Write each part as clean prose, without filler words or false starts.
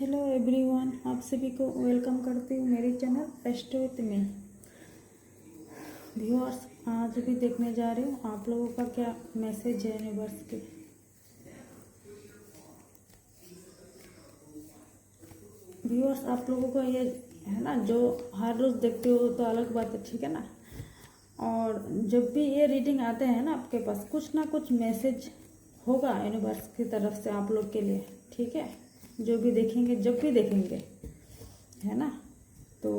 Hello everyone, आप सभी को वेलकम करती हूँ मेरे channel rest with me. Viewers, आज भी देखने जा रही हूँ आप लोगों का क्या मैसेज है यूनिवर्स के। व्यूअर्स, आप लोगों को ये है ना, जो हर रोज़ देखते हो तो अलग बात है, ठीक है ना। और जब भी ये रीडिंग आते हैं ना आपके पास, कुछ ना कुछ मैसेज होगा यूनिवर्स की तरफ से आप लोग के लिए, ठीक है। जो भी देखेंगे, जब भी देखेंगे, है ना, तो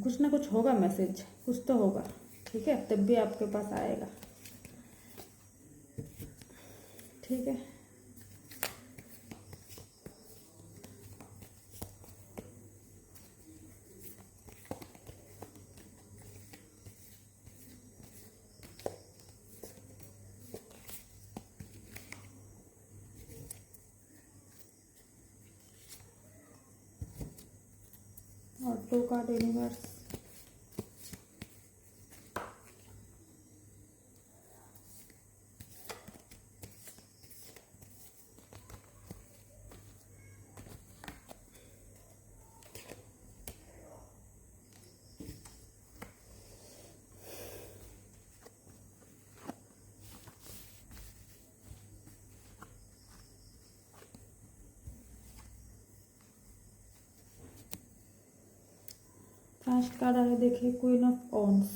कुछ ना कुछ होगा मैसेज, कुछ तो होगा, ठीक है। तब भी आपके पास आएगा, ठीक है। और two card universe, first card आया, देखिए queen of wands.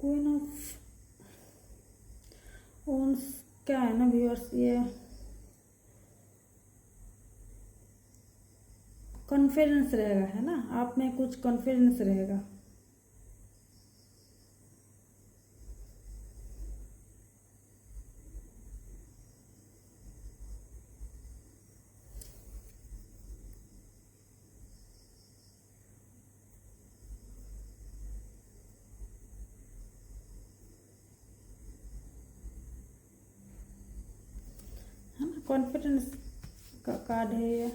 Queen of wands क्या है ना व्यूअर्स, ये कॉन्फिडेंस रहेगा, है ना, आप में कुछ कॉन्फिडेंस रहेगा। है ना, कॉन्फिडेंस का कार्ड है ये।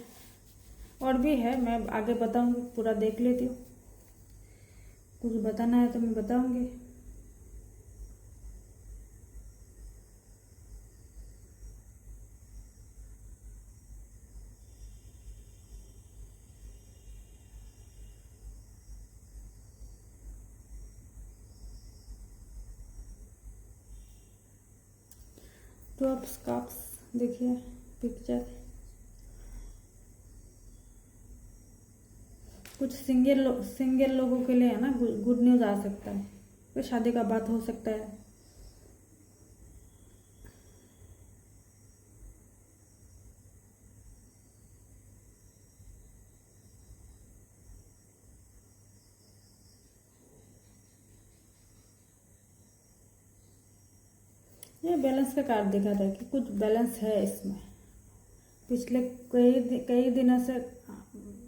और भी है, मैं आगे बताऊंगी, पूरा देख लेती हूँ। कुछ बताना है तो मैं बताऊंगी। टू ऑफ कप्स, देखिए पिक्चर। कुछ सिंगल लोगों के लिए है ना, गुड न्यूज़ आ सकता है, कोई शादी का बात हो सकता है। ये बैलेंस का कार्ड दिखा था कि कुछ बैलेंस है इसमें। पिछले कई दिनों से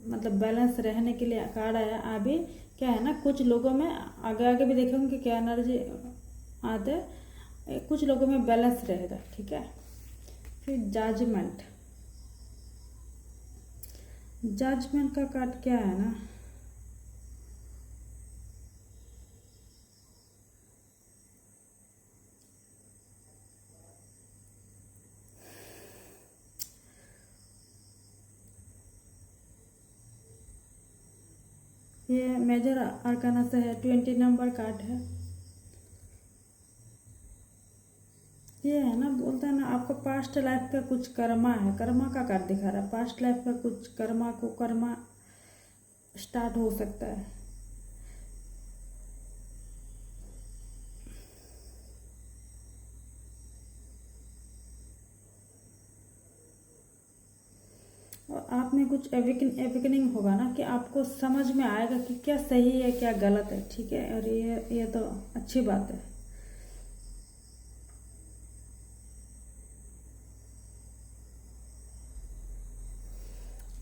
मतलब बैलेंस रहने के लिए कार्ड आया। अभी क्या है ना, कुछ लोगों में आगे आगे भी देखेंगे कि क्या एनर्जी आते हैं, कुछ लोगों में बैलेंस रहेगा, ठीक है। फिर जजमेंट, जजमेंट का कार्ड क्या है ना, ये मेजर आर्काना से है, 20 नंबर कार्ड है। ये है ना, बोलता है ना, आपका पास्ट लाइफ का कुछ कर्मा है, कर्मा का कार्ड दिखा रहा है। पास्ट लाइफ का कुछ कर्मा स्टार्ट हो सकता है। और आप में कुछ एवेकनिंग होगा ना, कि आपको समझ में आएगा कि क्या सही है क्या गलत है, ठीक है। और ये तो अच्छी बात है।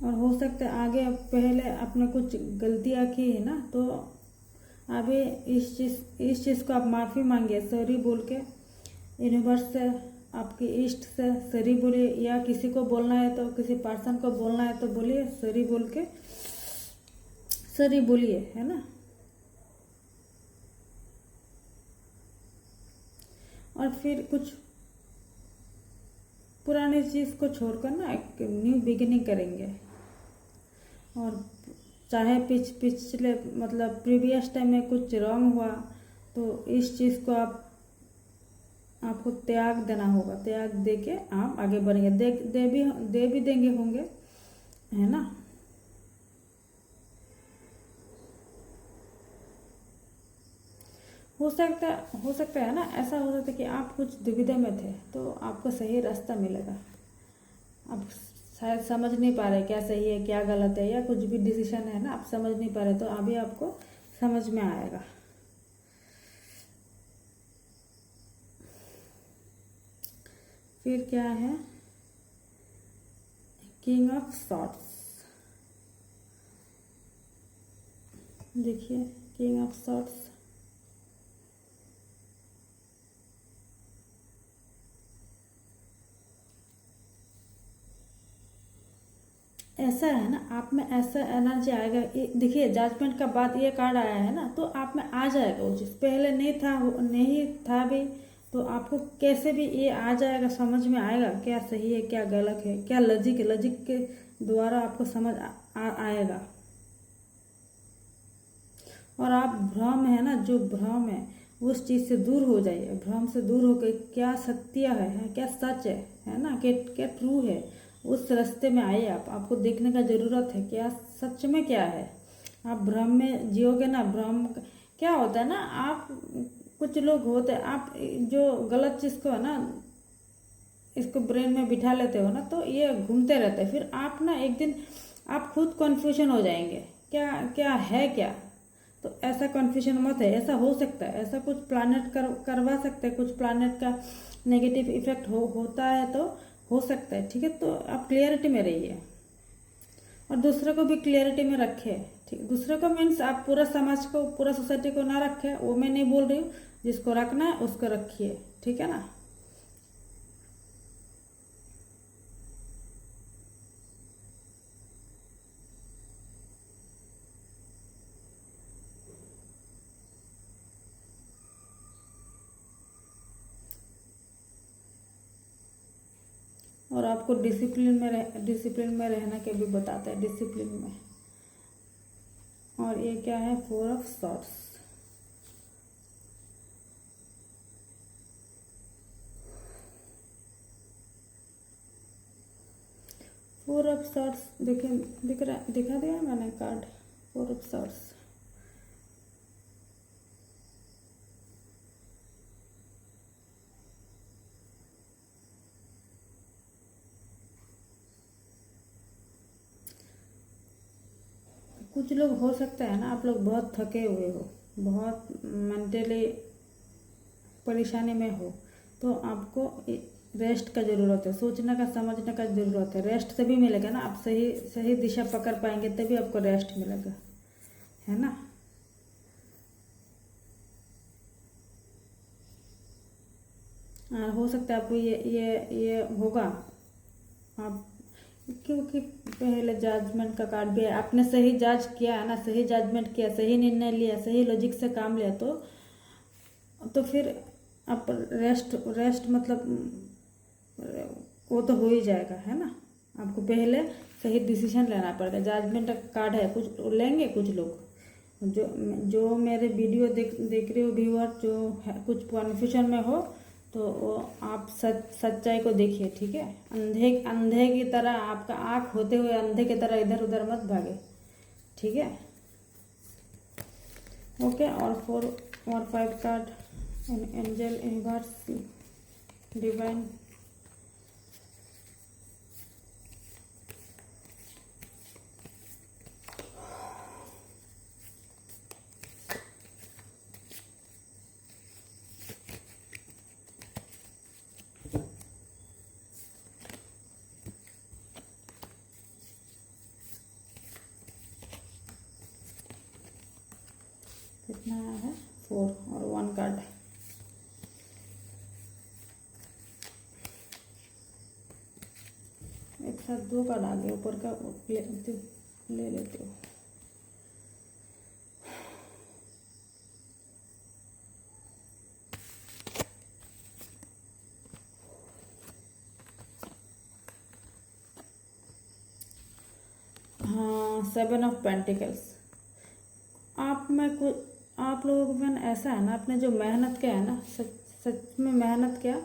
और हो सकता है आगे पहले आपने कुछ गलतियां की है ना, तो अभी इस चीज़ को आप माफ़ी मांगिए, सॉरी बोल के यूनिवर्स से, आपके इष्ट से सॉरी बोलिए। या किसी को बोलना है तो, किसी पर्सन को बोलना है तो बोलिए, सॉरी बोल के सॉरी बोलिए, है ना। और फिर कुछ पुरानी चीज़ को छोड़कर ना एक न्यू बिगिनिंग करेंगे। और चाहे पिछले मतलब प्रीवियस टाइम में कुछ रॉन्ग हुआ तो इस चीज़ को आपको त्याग देना होगा। त्याग दे के आप आगे बढ़ेंगे। दे भी देंगे होंगे, है ना। हो सकता है ना, ऐसा हो सकता है कि आप कुछ दुविधा में थे तो आपको सही रास्ता मिलेगा। आप शायद समझ नहीं पा रहे क्या सही है क्या गलत है, या कुछ भी डिसीजन है ना आप समझ नहीं पा रहे, तो अभी आपको समझ में आएगा। फिर क्या है, किंग ऑफ सॉर्ड्स। देखिए किंग ऑफ सॉर्ड्स, ऐसा है ना, आप में ऐसा एनर्जी आएगा। देखिए जजमेंट का बाद ये कार्ड आया है ना, तो आप में आ जाएगा वो चीज़। पहले नहीं था भी तो आपको कैसे भी ये आ जाएगा, समझ में आएगा क्या सही है क्या गलत है, क्या लॉजिक के द्वारा आपको समझ आएगा। और आप भ्रम है ना, जो भ्रम है उस चीज़ से दूर हो जाइए। भ्रम से दूर होकर क्या सत्य है क्या सच है ना, क्या ट्रू है, उस रास्ते में आइए। आपको देखने का ज़रूरत है क्या सच में क्या है। आप भ्रम में जियोगे ना, भ्रम क्या होता है ना, आप कुछ लोग होते हैं, आप जो गलत चीज़ को है ना इसको ब्रेन में बिठा लेते हो ना, तो ये घूमते रहते हैं। फिर आप ना एक दिन आप खुद कन्फ्यूजन हो जाएंगे क्या क्या है क्या। तो ऐसा कन्फ्यूजन मत है। ऐसा हो सकता है, ऐसा कुछ प्लानट करवा सकते हैं, कुछ प्लानट का नेगेटिव इफेक्ट होता है तो हो सकता है, ठीक है। तो आप क्लियरिटी में रहिए और दूसरे को भी क्लियरिटी में रखे, ठीक। दूसरे को मीन्स आप पूरा समाज को, पूरा सोसाइटी को ना रखे, वो मैं नहीं बोल रही हूँ। जिसको रखना है उसको रखिए, ठीक है ना। और आपको डिसिप्लिन में रहना के भी बताता है, डिसिप्लिन में। और ये क्या है, 4 of swords. Four of swords दिखा दिया मैंने कार्ड, 4 ऑफ सॉर्ड्स। कुछ लोग हो सकता है ना, आप लोग बहुत थके हुए हो, बहुत मेंटली परेशानी में हो, तो आपको रेस्ट का ज़रूरत है, सोचने का समझने का ज़रूरत है। रेस्ट तभी मिलेगा ना, आप सही दिशा पकड़ पाएंगे, तभी आपको रेस्ट मिलेगा, है ना। हो सकता है आपको ये होगा आप, क्योंकि पहले जजमेंट का कार्ड भी है। आपने सही जज किया है ना, सही जजमेंट किया, सही निर्णय लिया, सही लॉजिक से काम लिया, तो फिर आप रेस्ट मतलब वो तो हो ही जाएगा, है ना। आपको पहले सही डिसीजन लेना पड़ेगा। जजमेंट का कार्ड है, कुछ लेंगे कुछ लोग। जो मेरे वीडियो देख रहे हो व्यूअर, जो है कुछ कन्फ्यूजन में हो, तो वो आप सच्चाई को देखिए, ठीक है। अंधे की तरह, आपका आँख होते हुए अंधे की तरह इधर उधर मत भागे, ठीक है। ओके। और 4 और 5 कार्ड, एंजल, यूनिवर्स, डिवाइन। कितना है, 4 और 1 कार्ड। एक साथ 2 कार्ड आ गए, ऊपर का ले लेते हो। 7 ऑफ पेंटिकल्स। आप में कुछ, आप लोगों में ऐसा है ना, आपने जो मेहनत किया है ना, सच में मेहनत किया,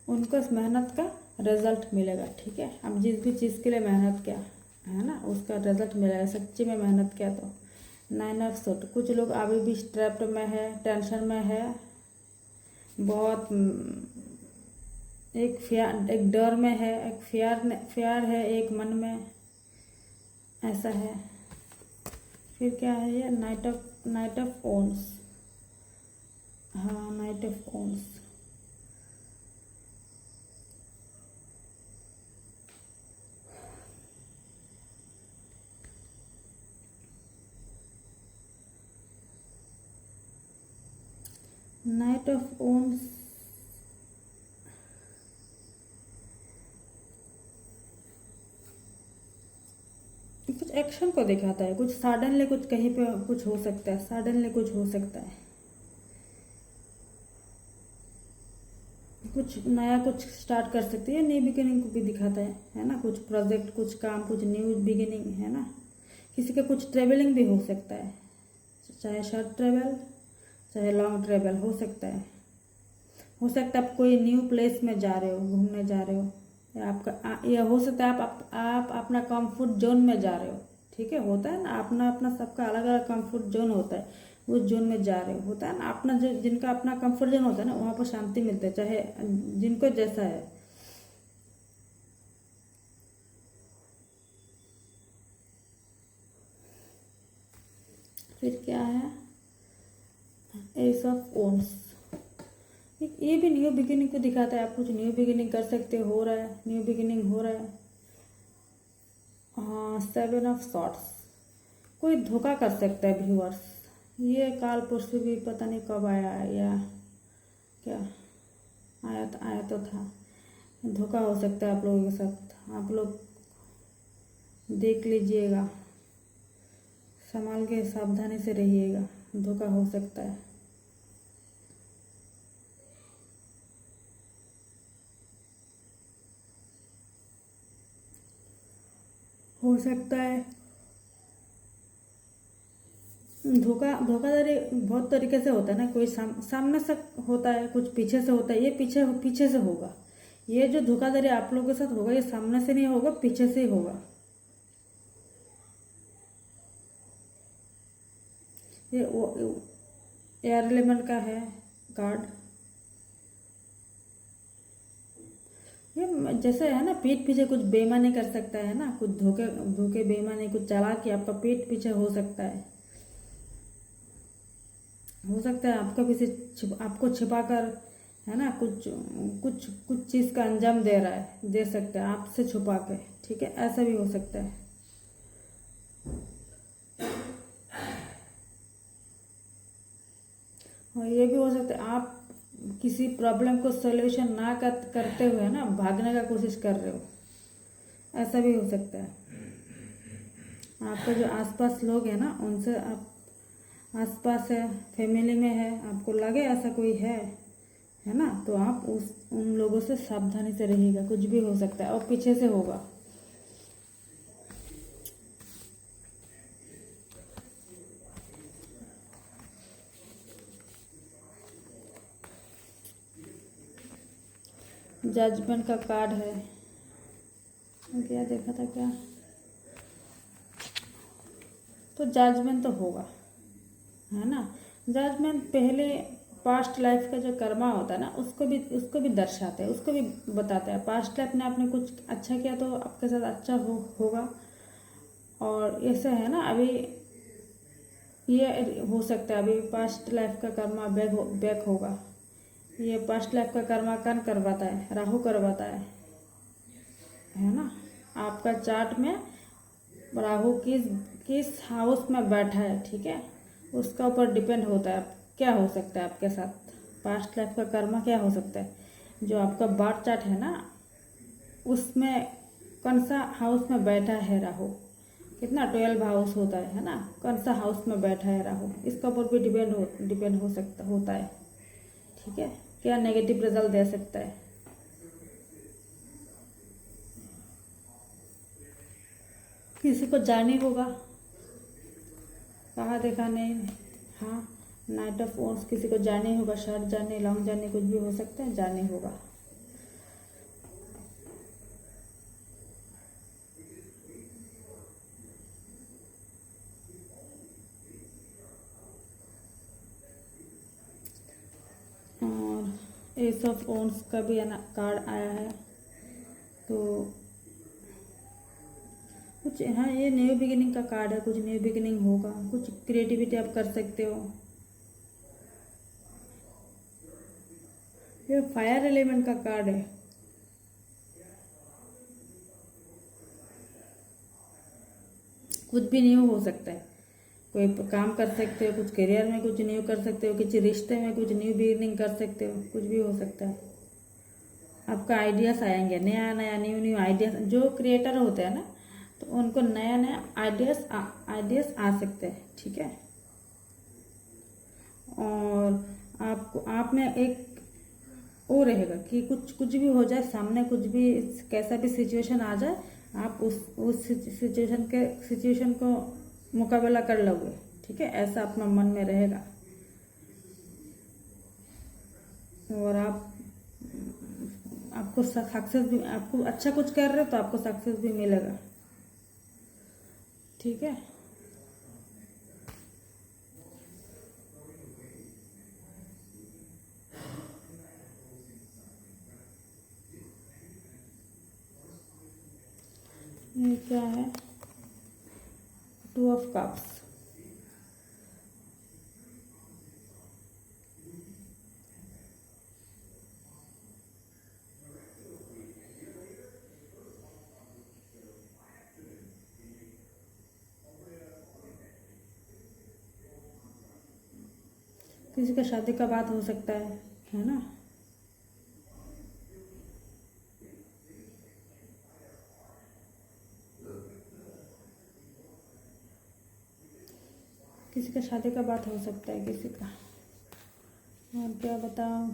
उनको इस मेहनत का रिजल्ट मिलेगा। ठीक है, आप जिस भी चीज़ के लिए मेहनत किया है ना, उसका रिजल्ट मिलेगा, सच्ची में मेहनत किया तो। 9 ऑफ सूट। कुछ लोग अभी भी स्ट्रेप्ड में है, टेंशन में है, बहुत एक डर में है, एक फियर है एक मन में, ऐसा है। फिर क्या है ये, नाइट ऑफ ओन्स। हाँ, knight of wands. Knight of wands कुछ एक्शन को दिखाता है, कुछ सडनली कुछ कहीं पे कुछ हो सकता है, सडनली कुछ हो सकता है, कुछ नया कुछ स्टार्ट कर सकती है, न्यू बिगिनिंग को भी दिखाता है ना, कुछ प्रोजेक्ट, कुछ काम, कुछ न्यू बिगिनिंग है ना। किसी का कुछ ट्रेवलिंग भी हो सकता है, चाहे शॉर्ट ट्रेवल चाहे लॉन्ग ट्रेवल हो सकता है। हो सकता है आप कोई न्यू प्लेस में जा रहे हो, घूमने जा रहे हो, या आपका या हो सकता है आप अपना कंफर्ट जोन में जा रहे हो। ठीक है, होता है ना, अपना अपना सबका अलग अलग कंफर्ट जोन होता है, उस जोन में जा रहे हो, होता है ना अपना, जो जिनका अपना कंफर्ट जोन होता है ना, वहाँ पर शांति मिलती है, चाहे जिनको जैसा है। फिर क्या है, एस ऑफ ओन्स। ये भी न्यू बिगिनिंग को दिखाता है, आप कुछ न्यू बिगिनिंग कर सकते हो रहा है, न्यू बिगिनिंग हो रहा है। हाँ, 7 ऑफ सॉर्ट्स। कोई धोखा कर सकता है व्यूअर्स, ये काल परसों भी पता नहीं कब आया है, या क्या आया तो था। धोखा हो सकता है आप लोगों के साथ, आप लोग देख लीजिएगा, संभाल के सावधानी से रहिएगा, धोखा हो सकता है। हो सकता है धोखाधड़ी बहुत तरीके से होता है ना, कोई सामने से होता है, कुछ पीछे से होता है, ये पीछे से होगा। ये जो धोखाधड़ी आप लोगों के साथ होगा, ये सामने से नहीं होगा, पीछे से ही होगा। ये एयर एलिमेंट का है कार्ड। ये जैसे है ना, पीठ पीछे कुछ बेईमानी कर सकता है ना, कुछ धोखे बेईमानी, कुछ चालाकी आपका पीठ पीछे हो सकता है। हो सकता है आपका पीछे आपको छिपा कर, है ना, कुछ कुछ कुछ चीज़ का अंजाम दे रहा है, दे सकता है आपसे छुपा के। ठीक है, ऐसा भी हो सकता है। और ये भी हो सकता है आप किसी प्रॉब्लम को सॉल्यूशन ना करते हुए ना भागने का कोशिश कर रहे हो, ऐसा भी हो सकता है। आपका जो आसपास लोग हैं ना, उनसे आप आसपास है, फैमिली में है, आपको लगे ऐसा कोई है ना, तो आप उन लोगों से सावधानी से रहिएगा, कुछ भी हो सकता है और पीछे से होगा। जजमेंट का कार्ड है, क्या देखा था क्या, तो जजमेंट तो होगा, है ना। जजमेंट पहले पास्ट लाइफ का जो कर्मा होता है ना, उसको भी दर्शाते हैं, उसको भी बताते हैं। पास्ट लाइफ में आपने कुछ अच्छा किया तो आपके साथ अच्छा होगा, और ऐसा है ना, अभी ये हो सकता है अभी पास्ट लाइफ का कर्मा बैक होगा। ये पास्ट लाइफ का कर्मा कौन करवाता है, राहु करवाता है ना। आपका चार्ट में राहु किस हाउस में बैठा है, ठीक है, उसका ऊपर डिपेंड होता है क्या हो सकता है आपके साथ, पास्ट लाइफ का कर्मा क्या हो सकता है। जो आपका बर्थ चार्ट है ना, उसमें कौन सा हाउस में बैठा है राहु, कितना 12 हाउस होता है ना, कौन सा हाउस में बैठा है राहु, इसका ऊपर भी डिपेंड होता है। ठीक है, क्या नेगेटिव रिजल्ट दे सकता है। किसी को जाने होगा कहाँ देखा नहीं। हाँ, नाइट ऑफ वॉन्ड्स किसी को जर्नी होगा, शॉर्ट जर्नी, लॉन्ग जर्नी, कुछ भी हो सकता है, जर्नी होगा। और एस ऑफ वॉन्ड्स का भी कार्ड आया है, तो कुछ, हाँ ये न्यू बिगिनिंग का कार्ड है, कुछ न्यू बिगिनिंग होगा, कुछ क्रिएटिविटी आप कर सकते हो। ये फायर एलिमेंट का कार्ड है। कुछ भी न्यू हो सकता है, कोई काम कर सकते हो, कुछ करियर में कुछ न्यू कर सकते हो, किसी रिश्ते में कुछ न्यू बिगिनिंग कर सकते हो, कुछ भी हो सकता है। आपका आइडियाज़ आएंगे, नया नया न्यू न्यू आइडियाज़। जो क्रिएटर होते हैं ना, तो उनको नया नया आइडियाज़ आ सकते हैं, ठीक है। और आपको, आप में एक वो रहेगा कि कुछ भी हो जाए सामने, कुछ भी कैसा भी सिचुएशन आ जाए, आप उस सिचुएशन को मुकाबला कर लोगे, ठीक है, ऐसा अपना मन में रहेगा। और आपको सक्सेस भी, आपको अच्छा कुछ कर रहे हो तो आपको सक्सेस भी मिलेगा, ठीक है। ये क्या है, 2 ऑफ कप्स। किसी का शादी का बात हो सकता है ना। किसी का शादी का बात हो सकता है किसी का। और क्या बताऊं,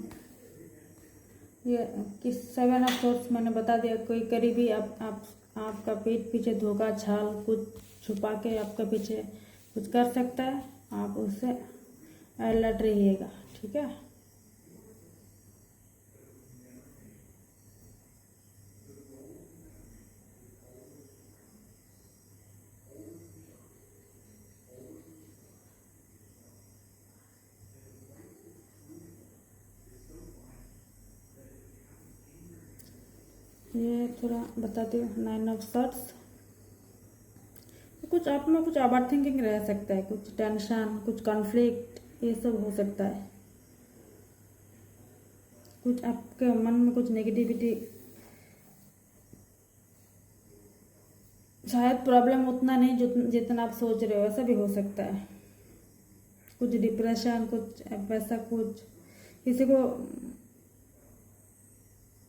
ये किस 7 ऑफ सोर्स मैंने बता दिया। कोई करीबी आपका पीठ पीछे धोखा छाल कुछ छुपा के आपका पीछे कुछ कर सकता है, आप उससे अलर्ट रहिएगा, ठीक है। ये थोड़ा बताती हूँ, 9 ऑफ सॉर्ड्स। कुछ आप में कुछ ओवर थिंकिंग रह सकता है, कुछ टेंशन, कुछ कॉन्फ्लिक्ट, ये सब हो सकता है। कुछ आपके मन में कुछ नेगेटिविटी, शायद प्रॉब्लम उतना नहीं जितना आप सोच रहे हो, ऐसा भी हो सकता है। कुछ डिप्रेशन, कुछ वैसा, कुछ किसी को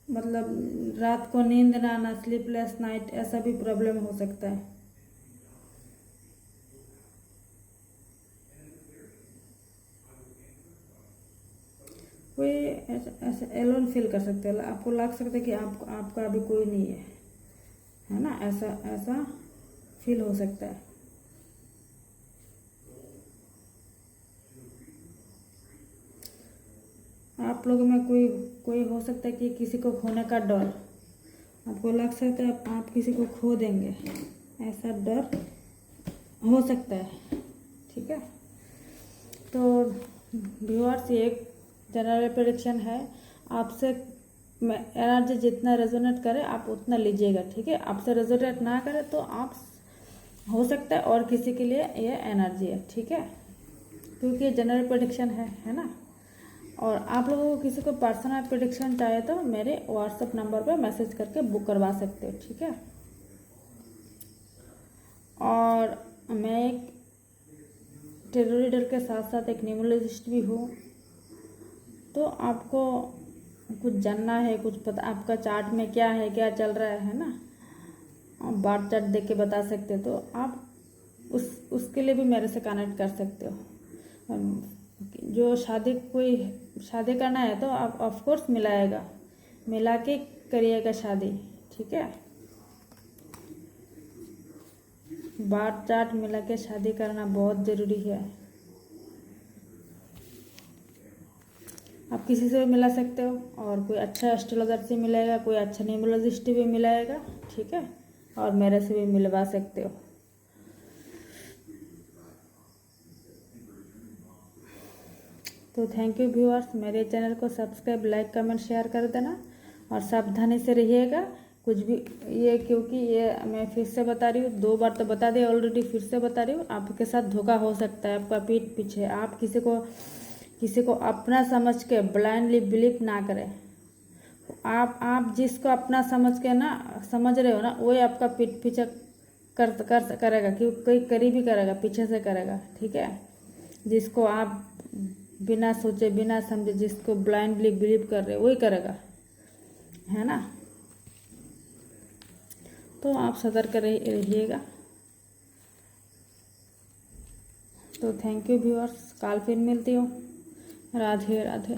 मतलब रात को नींद ना आना, स्लीपलेस नाइट, ऐसा भी प्रॉब्लम हो सकता है। कोई ऐसा एलोन फील कर सकते हैं, आपको लग सकता है कि आपका अभी कोई नहीं है ना, ऐसा फील हो सकता है। आप लोगों में कोई हो सकता है कि किसी को खोने का डर, आपको लग सकता है आप किसी को खो देंगे, ऐसा डर हो सकता है, ठीक है। तो व्यूअर्स, ये एक जनरल प्रेडिक्शन है। आपसे एनर्जी जितना रेजोनेट करे आप उतना लीजिएगा, ठीक है। आपसे रेजोनेट ना करे तो आप, हो सकता है और किसी के लिए ये एनर्जी है, ठीक है, क्योंकि ये जनरल प्रेडिक्शन है ना। और आप लोगों को किसी को पर्सनल प्रेडिक्शन चाहिए तो मेरे व्हाट्सएप नंबर पर मैसेज करके बुक करवा सकते हो, ठीक है। और मैं एक टेरो रीडर के साथ साथ एक न्यूमरोलॉजिस्ट भी हूँ, तो आपको कुछ जानना है, कुछ पता आपका चार्ट में क्या है, क्या चल रहा है ना, बार चार्ट देख के बता सकते हो, तो आप उसके लिए भी मेरे से कनेक्ट कर सकते हो। जो कोई शादी करना है तो आप ऑफ कोर्स मिला के करिएगा शादी, ठीक है। बार चार्ट मिला के शादी करना बहुत ज़रूरी है। आप किसी से भी मिला सकते हो, और कोई अच्छा एस्ट्रोलॉजर से मिलेगा, कोई अच्छा न्यूमरोलॉजिस्ट भी मिलाएगा, ठीक है, और मेरे से भी मिलवा सकते हो। तो थैंक यू व्यूअर्स, मेरे चैनल को सब्सक्राइब, लाइक, कमेंट, शेयर कर देना, और सावधानी से रहिएगा कुछ भी ये, क्योंकि ये मैं फिर से बता रही हूँ, 2 बार तो बता दिया ऑलरेडी, फिर से बता रही हूँ, आपके साथ धोखा हो सकता है आपका पीठ पीछे। आप किसी को अपना समझ के ब्लाइंडली बिलीव ना करें। आप जिसको अपना समझ के ना समझ रहे हो ना, वही आपका पीठ पीछे करेगा, क्योंकि कोई करीबी करेगा, पीछे से करेगा, ठीक है। जिसको आप बिना सोचे बिना समझे जिसको ब्लाइंडली बिलीव कर रहे हो वही करेगा, है ना। तो आप सतर्क रहिएगा। तो थैंक यू व्यूअर्स, कल फिर मिलती हूँ। राधे राधे।